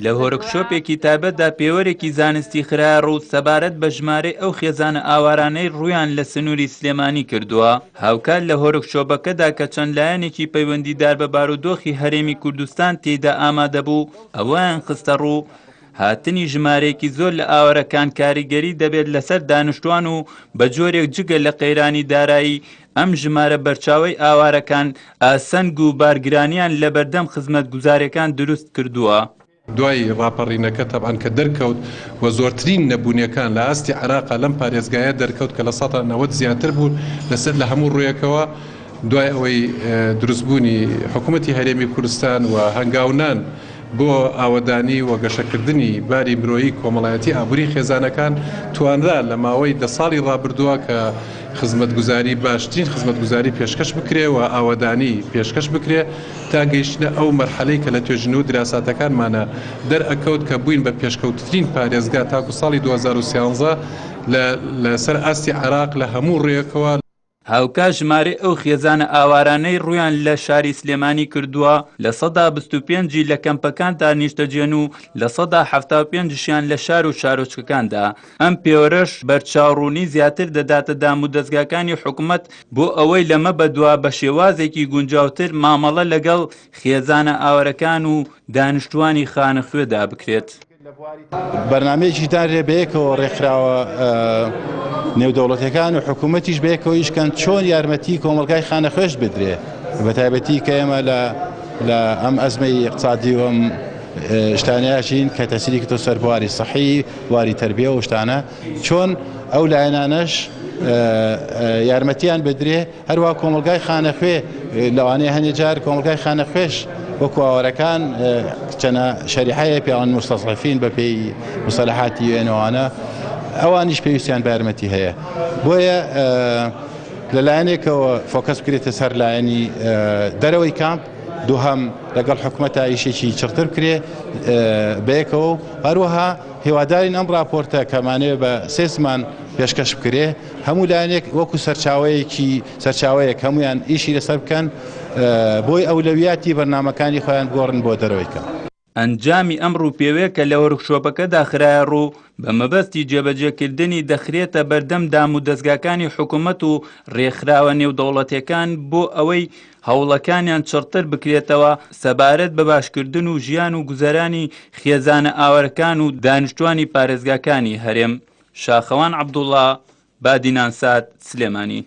لە هۆرکشۆپێکی تایبەتدا پێوەرێکی زانستی خراە ڕوو سەبارەت بە ژمارەی ئەو خێزانە ئاوارانەی ڕوویان لە سنووری سلێمانی کردووە. هاوکات لە هۆرکشۆپەکەدا کە چەند لایەنێکی پەیوەندیدار بە بارودۆخی هەرێمی کوردستان تێیدا ئامادەبوو ئەوەیان خستە ڕوو هاتنی ژمارەیەکی زۆر لە ئاوارەکان کاریگەری دەبێت لەسەر دانیشتوان و بە جۆرێک جگە لە قەیرانی دارایی ئەم ژمارە بەرچاوەی ئاوارەکان ئاسەنگ و بارگرانیان لە بەردەم خزمەتگوزاریەکان دروست کردووە. دوای ڕاپەڕینەکە تەبعاً کە دەرکەوت و زۆرترین نەبوونیەکان لە ئاستی عێراقا لەم پارێزگایە دەرکەوت کە لە 90 زیاتر بوون لەسەر لە هەموو ڕوویەکەوە دوای ئەوەی دروستبوونی حکوومەتی هەرێمی کوردستان و هەنگاونان بۆ ئاوەدانی و گەشەکردنی باری مرۆیی کۆمەڵایەتی ئابووری خێزانەکان توانرا لە ماوەی 10 ساڵی ڕابردووە کە خزمەتگوزاری باشترین خزمەتگوزاری پێشکەش بکرێ و ئاوەدانی پێشکەش بکرێ تا گەیشتنە ئەو مەرحەلەی کە لە توێژن و دراساتەکانمانە دەرئەکەوت کە بووین بە پێشکەوتترین پارێزگا تاکو ساڵی 2013 لەسەر ئاستی عێراق لە هەموو ڕێیەکەوە. هاوکا ژمارە ئەو خێزانە ئاوارانەی ڕویان لە شاری سلێمانی کردووە لە 25 لە کەمپەکاندا نیشتەجێن و لە 75 لە شار و شارۆچکەکاندا. ئەم پێوەرەش بەرچاوڕوونی زیاتر دەداتە دام و دەستگاکانی حکوومەت بۆ ئەوەی لەمە بەدووە بە شێوازێکی گونجاوتر مامەڵە لەگەڵ خێزانە ئاوارەکان و دانیشتوانی خانەخوێدا بکرێت. بەرنامەیەکی دارێ بەیەکەوە ڕێکخراوە نێودەوڵەتیەکان و حکوومەتیش بەیەکەوە یشکەن چۆن یارمەتی کۆمەلگای خانەخوێش بدرێ بە تایبەتی کە ئێمە لە ئەم ئەزمەی اقتصادی و شتانەیەشین کە تەسیری کردو سەر بواری سەحی واری تەربیە و شتانە چۆن ئەو لایەنانەش یارمەتیان بدرێ هەروە کۆمەلگای خانەخوێ لەوانەیە هەندێک جار کۆمەلگای خانەخوێش وەکو ئاوارەکان چەنە شەریحەیە پیاوان مستەصرفین بە پێی مصطلحاتی وێنەوانە ئەوانیش پێویستیان بە یارمەتی هەیە بۆیە لەلایەنێکەوە فۆکەس بکرێتە سەر لایەنی دەرەوەی کامپ دووهەم لەگەڵ حکوومەتە ئیشێکی چڕتر بکرێ بەیەکەوە و هەروەها هێوادارین ئەم راپۆرتە کەمانەوە بە 3 زمان پێشکەش بکرێ هەموو لایەنێک وەکو سەرچاوەیەک هەمویان ئیشی لەسەر بکەن بۆی ئەولەویاتی بەرنامەکانی خۆیان بگۆڕن بۆ دەرەوەی کەم. ئەنجامی ئەم ڕووپێوەیە کە لە وەرکشۆپەکەدا خرایە ڕوو بە مەبەستی جێبەجێکردنی دەخرێتە بەردەم دام و دەستگاکانی حکوومەت و ڕێکخراوە نێودەوڵەتیەکان بۆ ئەوەی هەوڵەکانیان چڕتر بکرێتەوە سەبارەت بە باشکردن و ژیان و گوزەرانی خێزانە ئاوارەکان و دانیشتوانی پارێزگاکانی هەرێم. شاخەوان عەبدوڵڵا، بادینان سات، سلێمانی.